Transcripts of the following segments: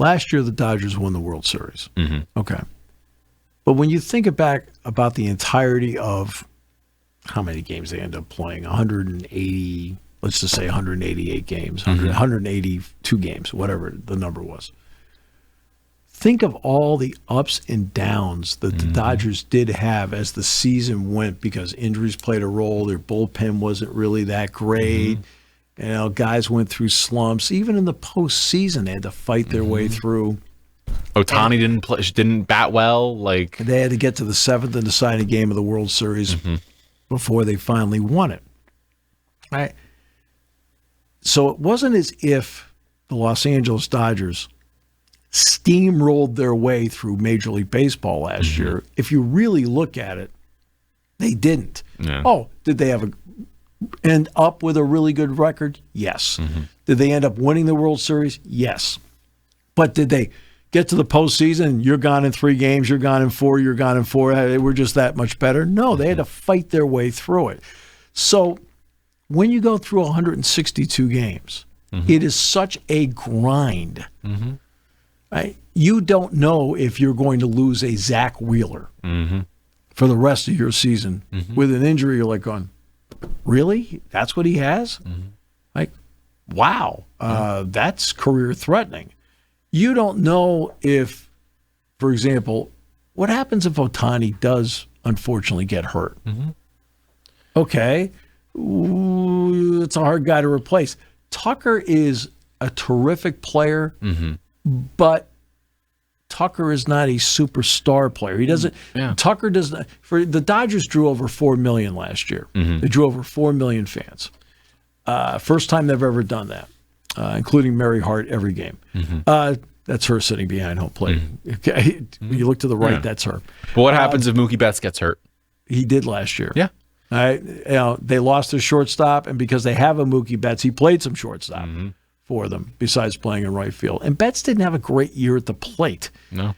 Last year, the Dodgers won the World Series. Mm-hmm. Okay. But when you think back about the entirety of how many games they end up playing, 180, let's just say 188 games, 182 games, whatever the number was. Think of all the ups and downs that the Dodgers did have as the season went because injuries played a role. Their bullpen wasn't really that great. You know, guys went through slumps. Even in the postseason, they had to fight their way through. Ohtani didn't bat well. Like they had to get to the seventh and deciding game of the World Series before they finally won it. Right. So it wasn't as if the Los Angeles Dodgers steamrolled their way through Major League Baseball last year. If you really look at it, they didn't. Yeah. Oh, did they end up with a really good record? Yes. Did they end up winning the World Series? Yes. But did they get to the postseason? You're gone in 3 games, you're gone in 4, you're gone in 4. They were just that much better? No, they had to fight their way through it. So when you go through 162 games, it is such a grind. Right? You don't know if you're going to lose a Zach Wheeler for the rest of your season. With an injury, you're like going, really? That's what he has? Like, wow, that's career threatening. You don't know if, for example, what happens if Ohtani does unfortunately get hurt? Okay, ooh, it's a hard guy to replace. Tucker is a terrific player, but Tucker is not a superstar player. He doesn't. Tucker does not. For the Dodgers, drew over 4 million last year. They drew over 4 million fans. First time they've ever done that, including Mary Hart every game. That's her sitting behind home plate. Okay, you look to the right, that's her. But what happens if Mookie Betts gets hurt? He did last year. Yeah. They lost their shortstop, and because they have a Mookie Betts, he played some shortstop for them, besides playing in right field. And Betts didn't have a great year at the plate. No.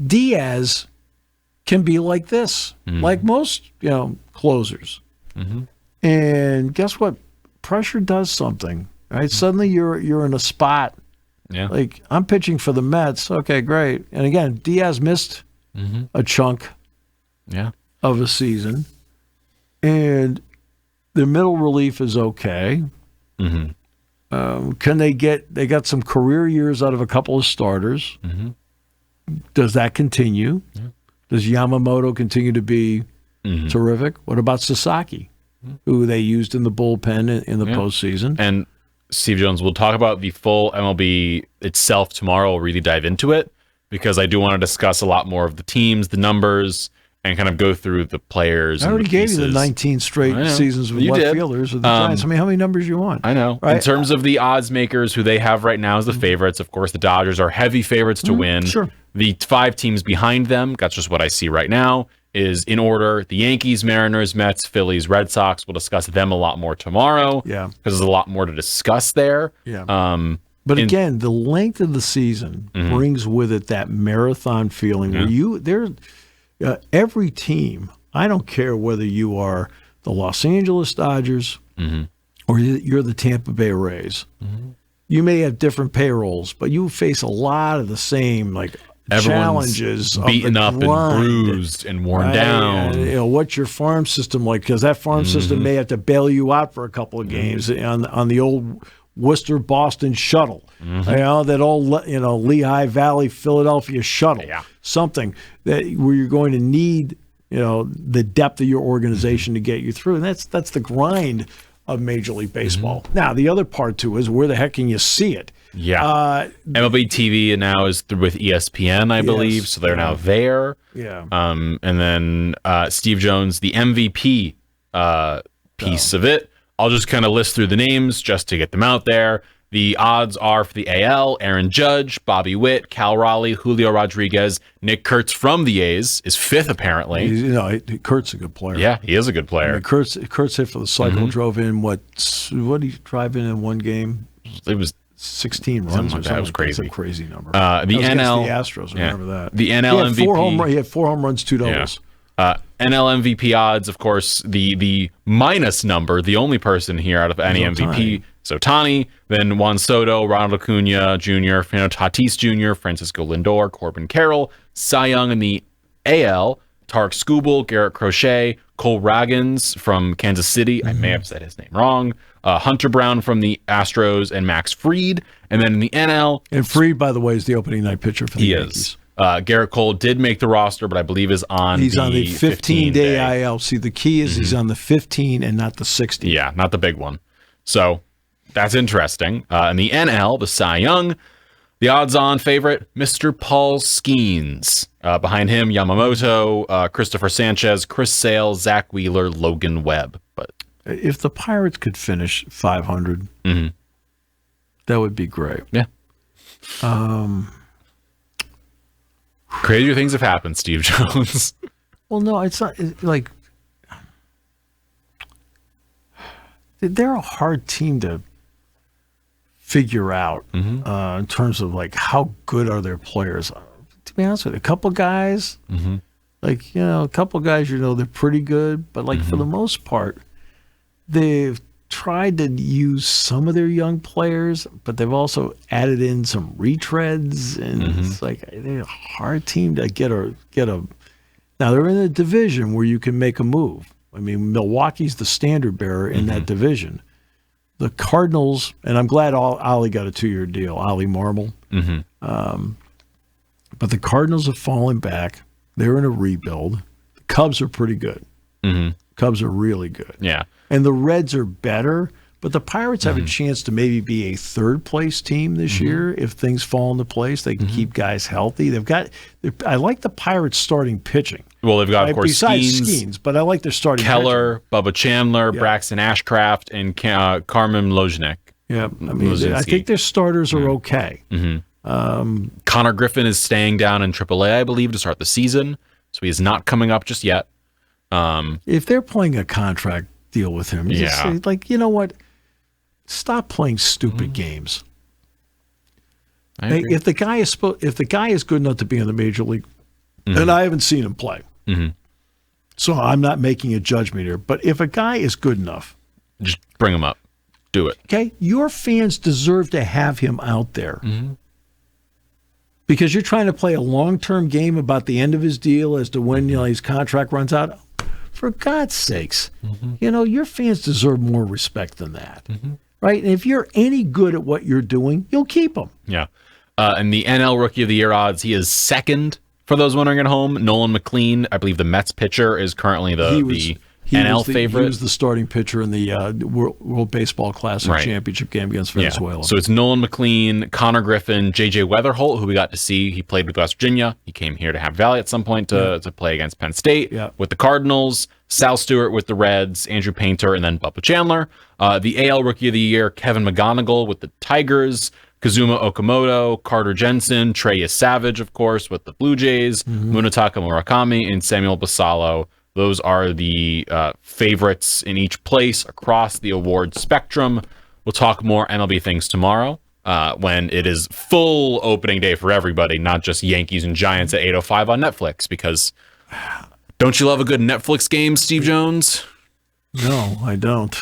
Diaz can be like this, like most closers. And guess what? Pressure does something. Right? Suddenly you're in a spot. Yeah. Like, I'm pitching for the Mets. Okay, great. And again, Diaz missed a chunk of a season. And their middle relief is okay. Can they got some career years out of a couple of starters. Does that continue? Does Yamamoto continue to be terrific? What about Sasaki, who they used in the bullpen in the postseason? And Steve Jones, we'll talk about the full MLB itself tomorrow. We'll really dive into it because I do want to discuss a lot more of the teams, the numbers, and kind of go through the players. I already gave you the 19 straight seasons with left fielders with the Giants. I mean, how many numbers you want? I know. Right? In terms of the odds makers, who they have right now as the favorites, of course, the Dodgers are heavy favorites to win. Sure. The 5 teams behind them, that's just what I see right now, is in order the Yankees, Mariners, Mets, Phillies, Red Sox. We'll discuss them a lot more tomorrow. Yeah. Because there's a lot more to discuss there. Yeah. But again, the length of the season brings with it that marathon feeling where every team, I don't care whether you are the Los Angeles Dodgers or you're the Tampa Bay Rays. You may have different payrolls, but you face a lot of the same challenges, beaten up grind, and bruised and worn down. And, what's your farm system like? Because that farm system may have to bail you out for a couple of games on the old Worcester Boston shuttle. That old Lehigh Valley Philadelphia shuttle. Something where you're going to need the depth of your organization to get you through, and that's the grind of Major League Baseball. Now the other part too is where the heck can you see it? MLB TV now is through with ESPN, I believe, so they're now there. And then Steve Jones, the MVP piece of it. I'll just kind of list through the names just to get them out there. The odds are for the AL, Aaron Judge, Bobby Witt, Cal Raleigh, Julio Rodriguez, Nick Kurtz from the A's is 5th apparently. Kurt's a good player. Yeah, he is a good player. I mean, Kurtz hit for the cycle, drove in what did he drive in one game? It was 16 runs or something. That was crazy. That's a crazy number. The NL, the Astros, remember that. The NL MVP. He had 4 home runs, 2 doubles. NL MVP odds, of course, the minus number, the only person here out of any MVP, So Ohtani, then Juan Soto, Ronald Acuna Jr., Fernando Tatis Jr., Francisco Lindor, Corbin Carroll, Cy Young in the AL, Tarek Skubal, Garrett Crochet, Cole Ragans from Kansas City. I may have said his name wrong. Hunter Brown from the Astros and Max Fried. And then in the NL. And Fried, by the way, is the opening night pitcher for the Yankees. Garrett Cole did make the roster, but I believe he's on the 15-day IL. See, the key is he's on the 15 and not the 60. Yeah, not the big one. So that's interesting. In the NL, the Cy Young, the odds-on favorite, Mr. Paul Skeens. Behind him, Yamamoto, Christopher Sanchez, Chris Sale, Zach Wheeler, Logan Webb. But if the Pirates could finish 500, that would be great. Yeah. Crazier things have happened, Steve Jones. Well, no, it's not like they're a hard team to figure out in terms of like how good are their players. To be honest with you, a couple guys, like a couple guys, they're pretty good, but like for the most part, they've tried to use some of their young players, but they've also added in some retreads, and it's like they're a hard team to get a. Now they're in a division where you can make a move. I mean, Milwaukee's the standard bearer in that division. The Cardinals, and I'm glad Ollie got a 2-year deal, Ollie Marmol. But the Cardinals have fallen back. They're in a rebuild. The Cubs are pretty good. Cubs are really good. Yeah. And the Reds are better, but the Pirates have a chance to maybe be a third-place team this year if things fall into place. They can keep guys healthy. I like the Pirates starting pitching. Well, they've got, of course, besides Skeens, but I like their starting Keller, pitching. Bubba Chandler, Braxton Ashcraft, and Carmen Lozniak. Yeah, I mean, I think their starters are okay. Connor Griffin is staying down in AAA, I believe, to start the season, so he is not coming up just yet. If they're playing a contract deal with him, just say, like, you know what? Stop playing stupid games. If the guy is good enough to be in the major league, and I haven't seen him play, so I'm not making a judgment here. But if a guy is good enough, just bring him up, do it. Okay, your fans deserve to have him out there. Because you're trying to play a long-term game about the end of his deal as to when his contract runs out. For God's sakes, your fans deserve more respect than that, right? And if you're any good at what you're doing, you'll keep them. Yeah. And the NL Rookie of the Year odds, he is second, for those wondering at home. Nolan McLean, I believe the Mets pitcher, is currently the NL favorite. He was the starting pitcher in the World Baseball Classic championship game against Venezuela. So it's Nolan McLean, Connor Griffin, J.J. Weatherholt, who we got to see. He played with West Virginia. He came here to Happy Valley at some point to play against Penn State with the Cardinals. Sal Stewart with the Reds, Andrew Painter, and then Bubba Chandler. The AL Rookie of the Year, Kevin McGonigal with the Tigers. Kazuma Okamoto, Carter Jensen, Trey Savage, of course, with the Blue Jays. Munetaka Murakami, and Samuel Basallo. Those are the favorites in each place across the award spectrum. We'll talk more MLB things tomorrow when it is full opening day for everybody, not just Yankees and Giants at 8:05 on Netflix. Because don't you love a good Netflix game, Steve Jones? No, I don't.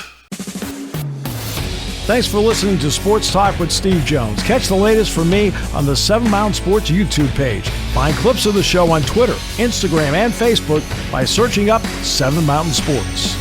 Thanks for listening to Sports Talk with Steve Jones. Catch the latest from me on the 7 Mountain Sports YouTube page. Find clips of the show on Twitter, Instagram, and Facebook by searching up 7 Mountain Sports.